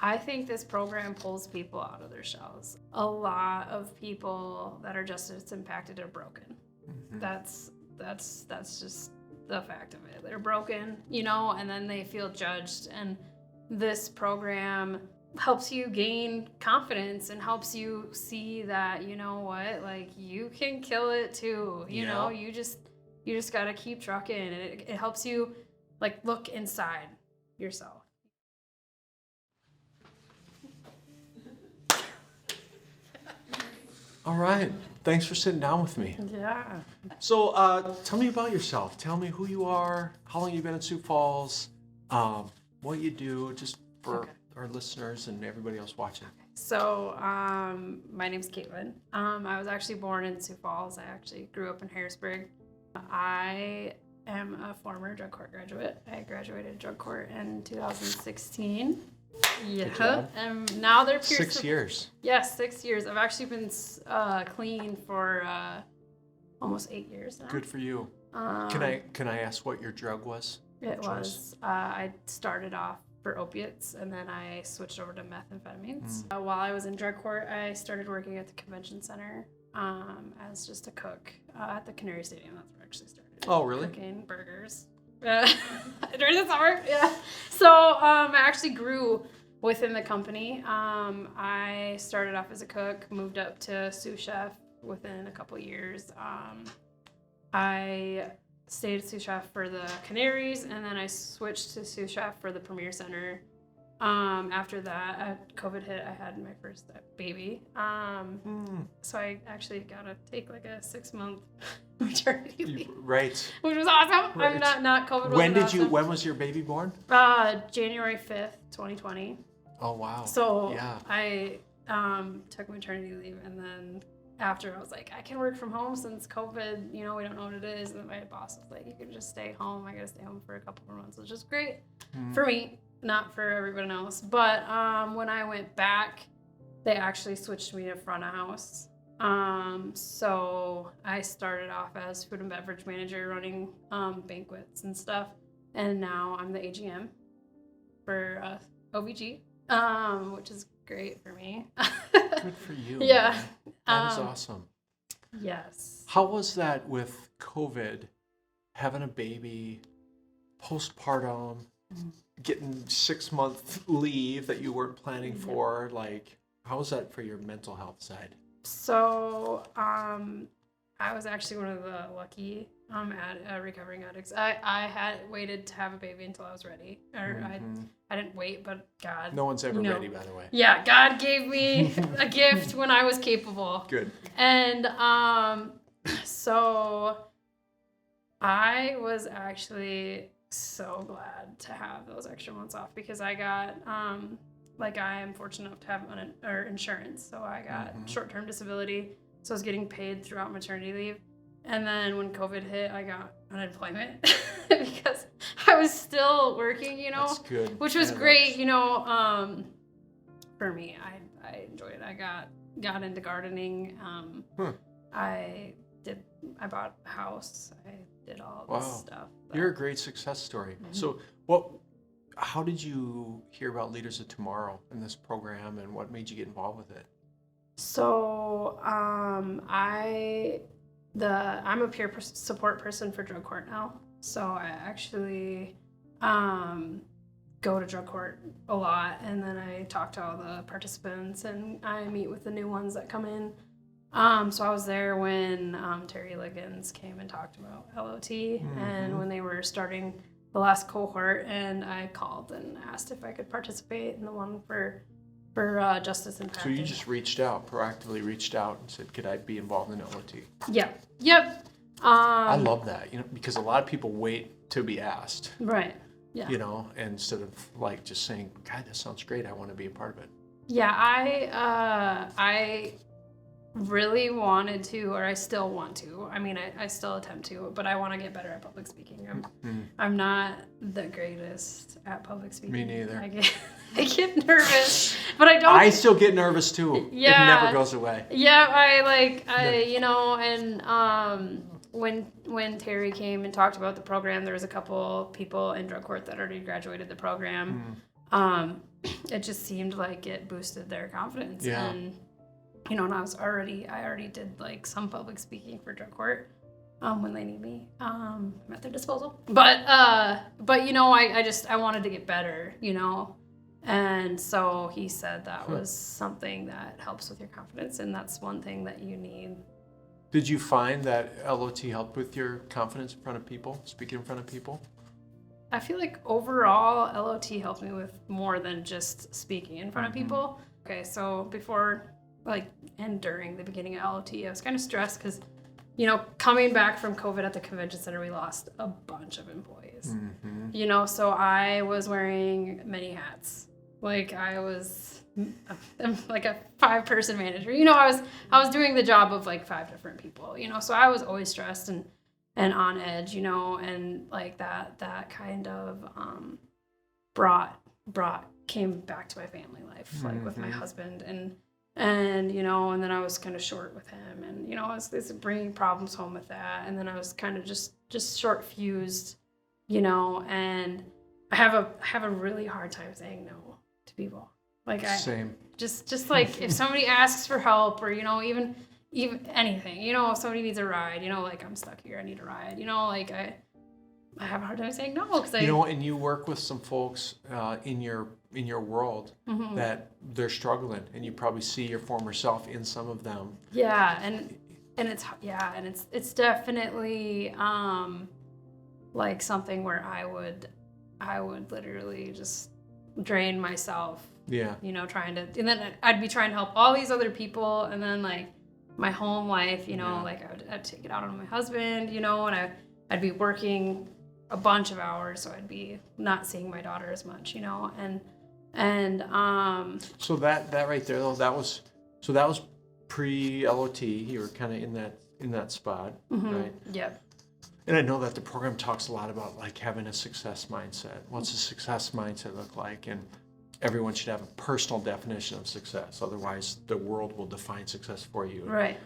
I think this program pulls people out of their shells. A lot of people that are justice impacted are broken. Mm-hmm. That's just the fact of it. They're broken, and then they feel judged. And this program helps you gain confidence and helps you see that, like you can kill it too. You know, you just got to keep trucking, and it helps you like look inside yourself. All right. Thanks for sitting down with me. Yeah. So tell me about yourself. Tell me who you are, how long you've been in Sioux Falls, what you do, just for our listeners and everybody else watching. So my name's Kaitlin. I was actually born in Sioux Falls. I actually grew up in Harrisburg. I am a former drug court graduate. I graduated drug court in 2016. Yeah, and now they're 6 years. Yes, 6 years. I've actually been clean for almost 8 years now. Good for you. Can I ask what your drug was? It was. I started off for opiates, and then I switched over to methamphetamines. While I was in drug court, I started working at the convention center as just a cook at the Canary Stadium. That's where I actually started. Oh, really? Cooking burgers. During the summer, yeah. So I actually grew within the company. I started off as a cook, moved up to sous chef within a couple years. I stayed sous chef for the Canaries, and then I switched to sous chef for the Premier Center. After that, COVID hit, I had my first baby. So I actually got to take like a 6-month maternity leave. Right. Which was awesome. Right. I'm not COVID. When was your baby born? January 5th, 2020. Oh, wow. So I took maternity leave, and then after I was like, I can work from home since COVID, we don't know what it is. And my boss was like, you can just stay home. I got to stay home for a couple more months, which is great for me, not for everyone else. But when I went back, they actually switched me to front of house. So I started off as food and beverage manager running banquets and stuff. And now I'm the AGM for OVG, which is great for me. Good for you. Yeah. That is awesome. Yes. How was that with COVID, having a baby, postpartum, getting 6-month leave that you weren't planning for? Like, how was that for your mental health side? So, I was actually one of the lucky recovering addicts. I had waited to have a baby until I was ready. Or I didn't wait, but God. No one's ever ready, by the way. Yeah, God gave me a gift when I was capable. Good. And so I was actually so glad to have those extra months off because I got I am fortunate enough to have insurance. So I got short-term disability. So I was getting paid throughout maternity leave. And then when COVID hit, I got unemployment because I was still working, That's good. which was great, for me. I enjoyed it. I got into gardening. I bought a house. I did all this stuff. You're a great success story. So how did you hear about Leaders of Tomorrow in this program, and what made you get involved with it? So I'm a peer support person for drug court now. So I actually go to drug court a lot, and then I talk to all the participants, and I meet with the new ones that come in. So I was there when Terry Liggins came and talked about LOT, and when they were starting the last cohort, and I called and asked if I could participate in the one for justice impacted. So you just proactively reached out and said, could I be involved in LOT? Yep. I love that, because a lot of people wait to be asked. Right. Yeah. Instead of like just saying, God, that sounds great, I want to be a part of it. Yeah, I really wanted to, or I still want to. I mean, I still attempt to, but I want to get better at public speaking. I'm not the greatest at public speaking. Me neither. I get nervous, but I don't. I still get nervous too. Yeah. It never goes away. Yeah, when Terry came and talked about the program, there was a couple people in drug court that already graduated the program. it just seemed like it boosted their confidence. Yeah. And, you know, and I already did like some public speaking for drug court. When they need me, I'm at their disposal. But you know, I wanted to get better, you know, and so he said that was something that helps with your confidence, and that's one thing that you need. Did you find that LOT helped with your confidence in front of people, speaking in front of people? I feel like overall LOT helped me with more than just speaking in front of people. Okay, so before, like, and during the beginning of LOT, I was kind of stressed because, you know, coming back from COVID at the convention center, we lost a bunch of employees. You know, so I was wearing many hats. Like I'm like a 5-person manager. You know, I was doing the job of like 5 different people. You know, so I was always stressed and on edge. You know, and like that kind of came back to my family life, like with my husband and you know, and then I was kind of short with him, and you know, I was bringing problems home with that, and then I was kind of just short fused, you know, and I have a really hard time saying no to people. Like Same. Just like if somebody asks for help, or you know, even anything, you know, if somebody needs a ride, you know, like I'm stuck here, I need a ride, you know, like I have a hard time saying no because you know, and you work with some folks in your world that they're struggling, and you probably see your former self in some of them. Yeah, and it's definitely like something where I would literally just drain myself. Yeah. You know, and then I'd be trying to help all these other people, and then like my home life, you know, like I'd take it out on my husband, you know, and I'd be working a bunch of hours, so I'd be not seeing my daughter as much, you know, and so that right there though, that was pre-LOT. You were kind of in that spot, right? Yep. And I know that the program talks a lot about like having a success mindset. What's a success mindset look like? And everyone should have a personal definition of success. Otherwise, the world will define success for you. Right.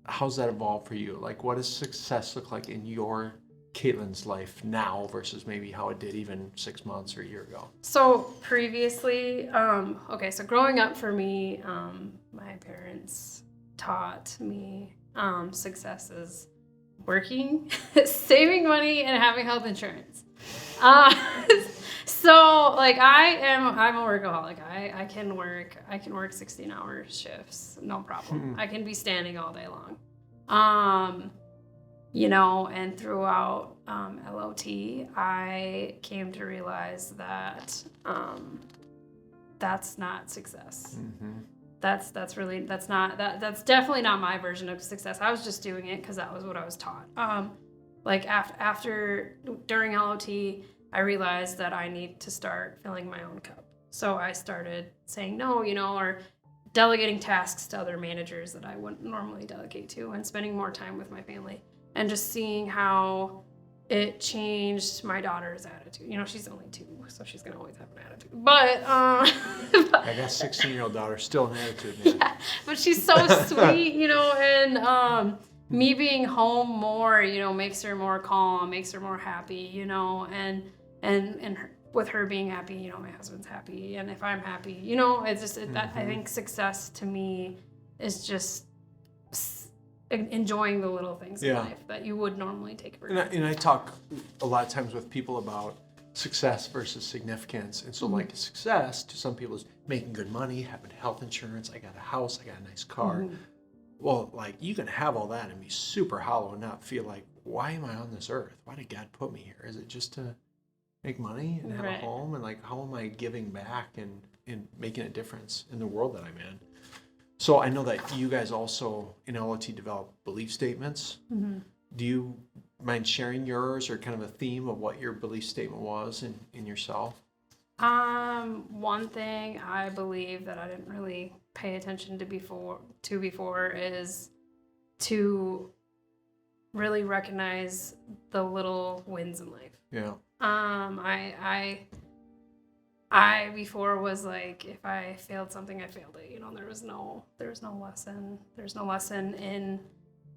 How's that evolved for you? Like, what does success look like in your Kaitlin's life now versus maybe how it did even 6 months or a year ago? So previously, so growing up for me, my parents taught me success is working, saving money, and having health insurance. So like I'm a workaholic. I can work 16-hour shifts, no problem. I can be standing all day long. You know, and throughout LOT, I came to realize that that's not success. That's definitely not my version of success. I was just doing it because that was what I was taught. Like during LOT, I realized that I need to start filling my own cup. So I started saying no, you know, or delegating tasks to other managers that I wouldn't normally delegate to, and spending more time with my family, and just seeing how it changed my daughter's attitude. You know, she's only 2, so she's gonna always have an attitude. But I got 16-year-old daughter, still an attitude, man. Yeah, but she's so sweet, you know, and me being home more, you know, makes her more calm, makes her more happy, you know, and with her being happy, you know, my husband's happy, and if I'm happy, you know, it's just that I think success to me is just enjoying the little things in life that you would normally take for granted. And I talk a lot of times with people about success versus significance. And so like success to some people is making good money, having health insurance, I got a house, I got a nice car. Well, like you can have all that and be super hollow and not feel like, why am I on this earth? Why did God put me here? Is it just to make money and have a home? And like, how am I giving back and making a difference in the world that I'm in? So I know that you guys also in LOT develop belief statements. Do you mind sharing yours or kind of a theme of what your belief statement was in yourself? One thing I believe that I didn't really pay attention to before is to really recognize the little wins in life. Yeah. I before was like, if I failed something, I failed it. You know, there was no lesson. There's no lesson in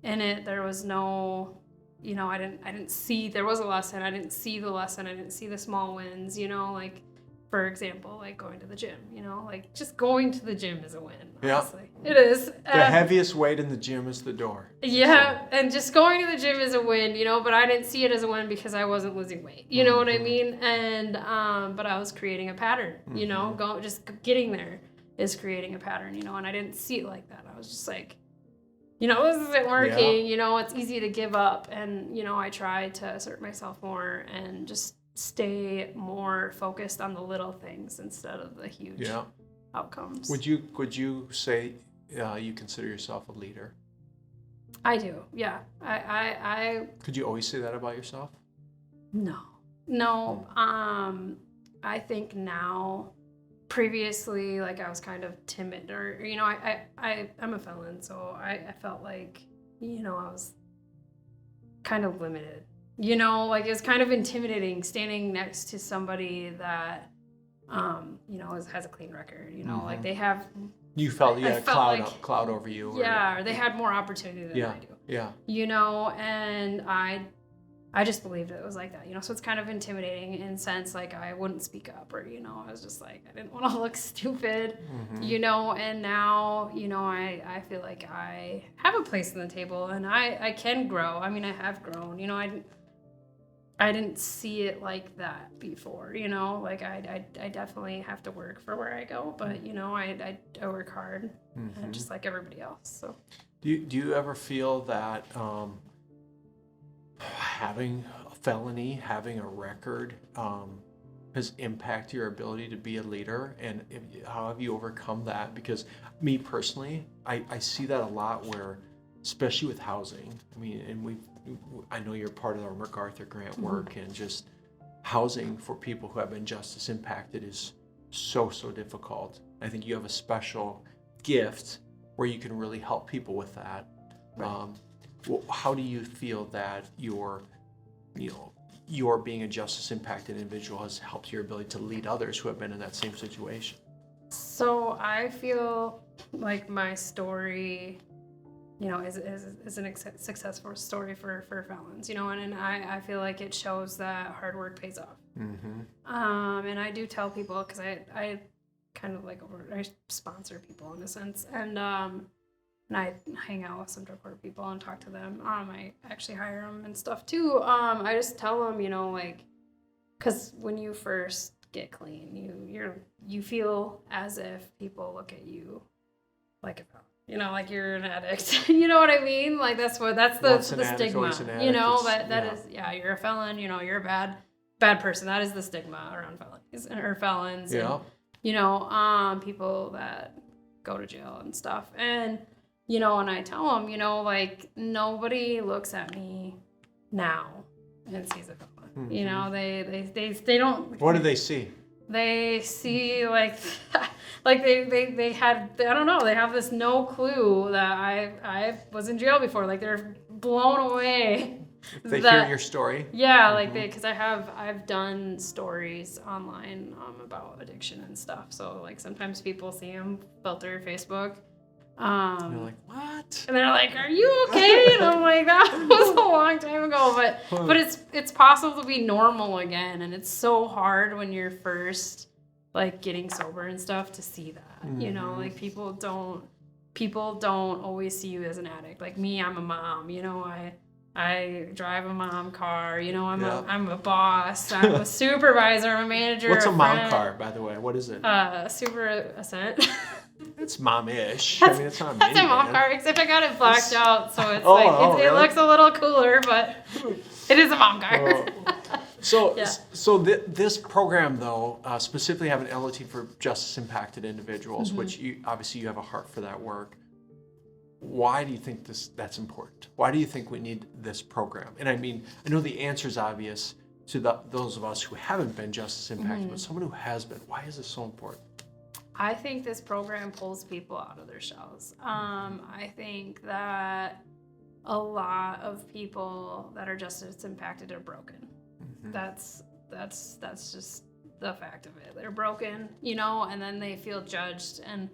it. There was no, you know, I didn't see there was a lesson. I didn't see the lesson. I didn't see the small wins. You know, like for example, like going to the gym, you know, like just going to the gym is a win. Yeah. Honestly. It is. The heaviest weight in the gym is the door. Yeah, and just going to the gym is a win, you know, but I didn't see it as a win because I wasn't losing weight. You know what I mean? And but I was creating a pattern, you know, just getting there is creating a pattern, you know, and I didn't see it like that. I was just like, you know, this isn't working, you know, it's easy to give up. And, you know, I tried to assert myself more and just stay more focused on the little things instead of the huge outcomes. Would you say you consider yourself a leader? I do, yeah. I Could you always say that about yourself? No. I think now, previously, like I was kind of timid, or you know, I'm a felon, so I felt like, you know, I was kind of limited. You know, like it was kind of intimidating standing next to somebody that, you know, has a clean record. You know, like they have. You felt you had a cloud over you. Or they had more opportunity than I do. Yeah. You know, and I just believed it was like that, you know, so it's kind of intimidating in a sense, like I wouldn't speak up, or, you know, I was just like, I didn't want to look stupid, you know, and now, you know, I feel like I have a place on the table and I can grow. I mean, I have grown, you know, I didn't see it like that before, you know, like I definitely have to work for where I go, but, you know, I work hard and just like everybody else. So do you ever feel that having a felony, having a record, has impacted your ability to be a leader? And how have you overcome that? Because me personally, I see that a lot where, especially with housing, I mean, and I know you're part of our MacArthur grant work, and just housing for people who have been justice impacted is so difficult. I think you have a special gift where you can really help people with that. Right. How do you feel that your being a justice impacted individual has helped your ability to lead others who have been in that same situation? So I feel like my story, you know, is a successful story for felons, you know, and I feel like it shows that hard work pays off. And I do tell people, because I kind of like I sponsor people in a sense, and I hang out with some drug court people and talk to them. I actually hire them and stuff too. I just tell them, you know, like, because when you first get clean, you feel as if people look at you like a felon. You know, like you're an addict. You know what I mean? Like that's the stigma. You know, that is you're a felon. You know, you're a bad person. That is the stigma around felons. Yeah. And, you know, people that go to jail and stuff. And you know, and I tell them, you know, like nobody looks at me now and sees a felon. You know, they don't. What do they see? They see like they had, I don't know, they have this no clue that I was in jail before. Like they're blown away. They hear your story. Yeah, like because I've done stories online about addiction and stuff. So like sometimes people see them filter Facebook. And you're like, what? And they're like, are you okay? And I'm like, that was a long time ago. But it's possible to be normal again. And it's so hard when you're first like getting sober and stuff to see that. You know, like people don't always see you as an addict. Like me, I'm a mom, you know, I drive a mom car, you know, I'm a boss, I'm a supervisor, I'm a manager. What's a mom car, by the way? What is it? Super Ascent. It's mom-ish. I mean, it's not a That's a mom car, except I got it blacked out, so it's it looks a little cooler, but it is a mom car. So this program, though, specifically having LOT for justice-impacted individuals, which obviously you have a heart for that work. Why do you think that's important? Why do you think we need this program? And I mean, I know the answer is obvious to those of us who haven't been justice-impacted, but someone who has been. Why is this so important? I think this program pulls people out of their shells. I think that a lot of people that are justice impacted are broken. That's just the fact of it. They're broken, you know, and then they feel judged. And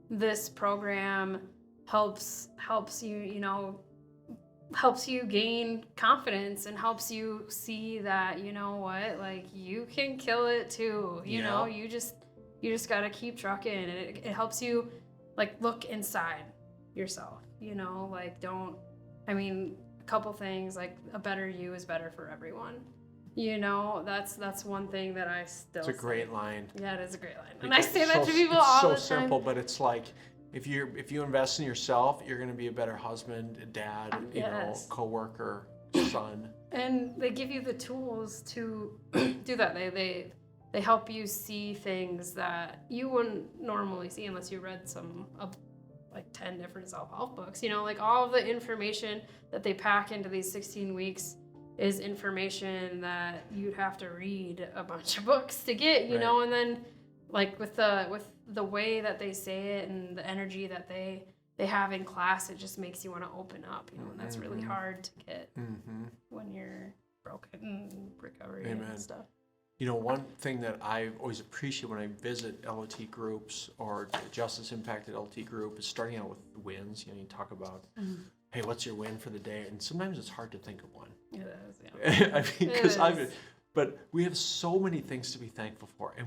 this program helps you, you know, helps you gain confidence and helps you see that, you know what, like you can kill it too. You know, you just gotta keep trucking, and it helps you like look inside yourself, you know, like a couple things, like a better you is better for everyone. You know, that's one thing that I still It's a great line. Yeah, it is a great line. And I say that to people all the time. It's so simple, but it's like if you invest in yourself, you're going to be a better husband, dad, you know, coworker, son. And they give you the tools to do that. They help you see things that you wouldn't normally see unless you read some like 10 different self-help books. You know, like all of the information that they pack into these 16 weeks is information that you'd have to read a bunch of books to get, you know, and then like with the way that they say it and the energy that they have in class, it just makes you want to open up, you know, and that's really hard to get when you're broken and recovery and stuff. You know, one thing that I always appreciate when I visit LOT groups or justice impacted LOT group is starting out with wins. You know, you talk about, hey, what's your win for the day? And sometimes it's hard to think of one. It is, yeah. I mean, because but we have so many things to be thankful for, and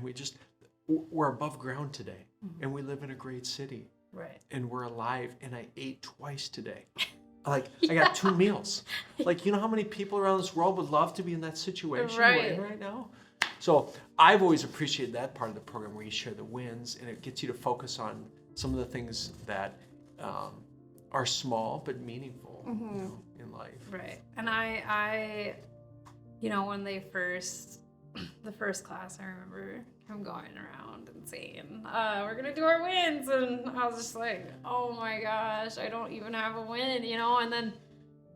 we're above ground today, and we live in a great city, right? And we're alive, and I ate twice today. Like I got 2 meals. Like, you know how many people around this world would love to be in that situation we're in right now? So I've always appreciated that part of the program where you share the wins, and it gets you to focus on some of the things that are small but meaningful, you know, in life. Right. And I you know, when the first class, I remember him going around and saying, we're going to do our wins. And I was just like, oh my gosh, I don't even have a win, you know? And then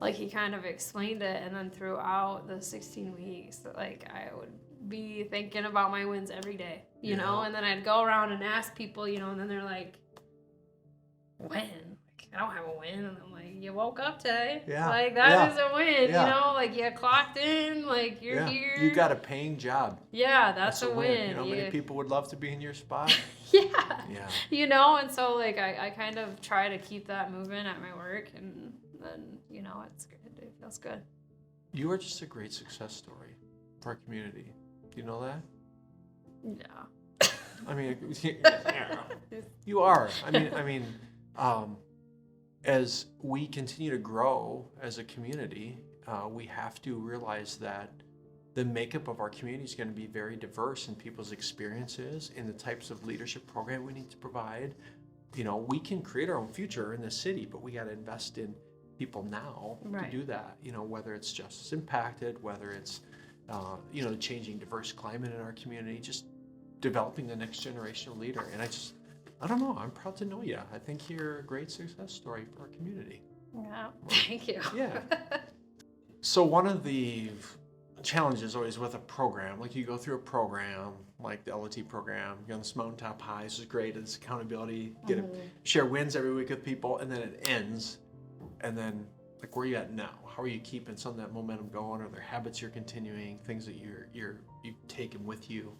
like he kind of explained it. And then throughout the 16 weeks, like I would be thinking about my wins every day, you know? And then I'd go around and ask people, you know, and then they're like, when? Like, I don't have a win. And I'm like, you woke up today. Yeah. Like, that is a win, you know? Like, you clocked in, like, you're here. You got a paying job. Yeah, that's a win. You know, many people would love to be in your spot. Yeah. You know, and so, like, I kind of try to keep that moving at my work, and then, you know, it's good. It feels good. You are just a great success story for our community. Do you know that? Yeah. I mean, you are. I mean, as we continue to grow as a community, we have to realize that the makeup of our community is going to be very diverse in people's experiences and the types of leadership program we need to provide. You know, we can create our own future in the city, but we got to invest in people now to do that. You know, whether it's justice impacted, whether it's you know, the changing diverse climate in our community, just developing the next generation of leader. And I don't know, I'm proud to know you. I think you're a great success story for our community. Yeah, thank you. Yeah. So one of the challenges always with a program, like you go through a program, like the LOT program, you're on this mountaintop high, this is great, it's accountability, get to share wins every week with people, and then it ends, and then like where are you at now? How are you keeping some of that momentum going? Are there habits you're continuing, things that you've taken with you?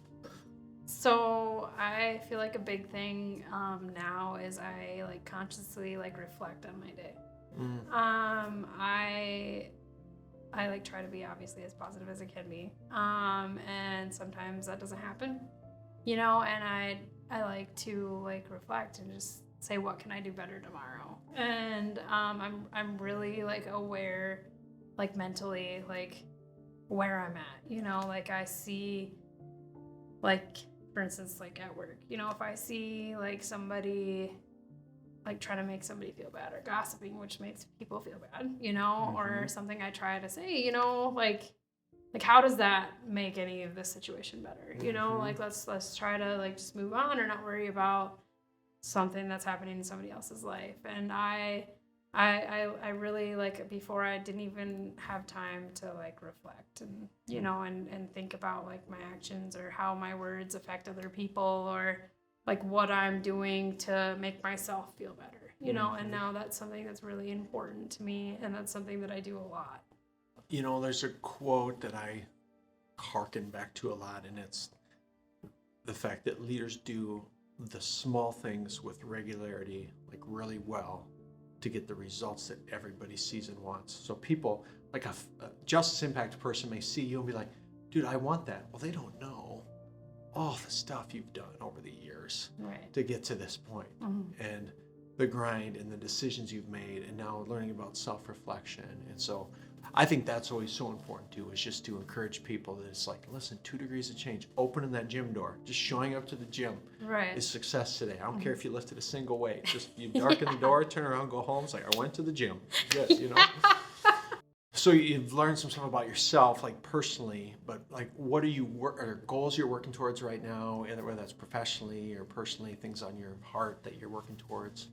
So I feel like a big thing now is I like consciously like reflect on my day. I like try to be obviously as positive as I can be, and sometimes that doesn't happen, you know. And I like to like reflect and just say, what can I do better tomorrow? And I'm really like aware, like mentally, like where I'm at, you know. Like I see, like for instance, like at work, you know, if I see like somebody like trying to make somebody feel bad or gossiping, which makes people feel bad, you know, or something I try to say, you know, like how does that make any of this situation better? You know, like let's try to like just move on or not worry about something that's happening in somebody else's life. And I really like, before I didn't even have time to like reflect and, you know, and think about like my actions or how my words affect other people or like what I'm doing to make myself feel better, you know. And now that's something that's really important to me, and that's something that I do a lot. You know, there's a quote that I hearken back to a lot, and it's the fact that leaders do the small things with regularity, like really well, to get the results that everybody sees and wants. So people, like a justice impact person may see you and be like, dude, I want that. Well, they don't know all the stuff you've done over the years to get to this point. And the grind and the decisions you've made, and now learning about self-reflection. And so I think that's always so important too, is just to encourage people that it's like, listen, 2 degrees of change, opening that gym door, just showing up to the gym is success today. I don't care if you lifted a single weight, just you darken the door, turn around, go home. It's like, I went to the gym. Good, you know? So you've learned some stuff about yourself, like personally, but like, what are there goals you're working towards right now, whether that's professionally or personally, things on your heart that you're working towards?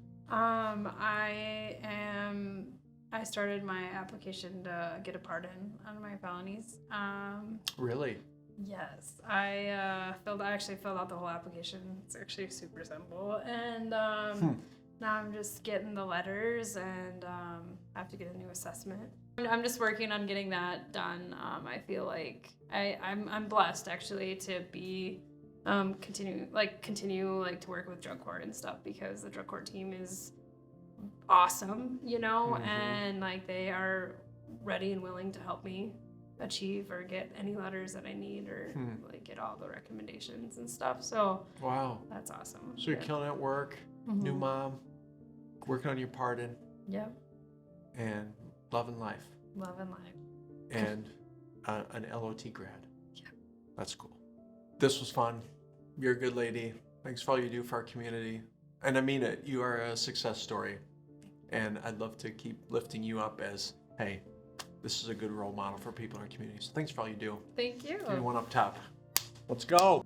I started my application to get a pardon on my felonies. Really? Yes, I actually filled out the whole application. It's actually super simple, and now I'm just getting the letters, and I have to get a new assessment. I'm just working on getting that done. I feel like I'm blessed actually to be continue to work with drug court and stuff, because the drug court team is awesome, you know, and like they are ready and willing to help me achieve or get any letters that I need, or like get all the recommendations and stuff. So wow, that's awesome. So you're killing at work, new mom, working on your pardon, and loving life, and an LOT grad. That's cool. This was fun. You're a good lady. Thanks for all you do for our community. And I mean it. You are a success story. And I'd love to keep lifting you up as, hey, this is a good role model for people in our community. So thanks for all you do. Thank you. Give me one up top. Let's go.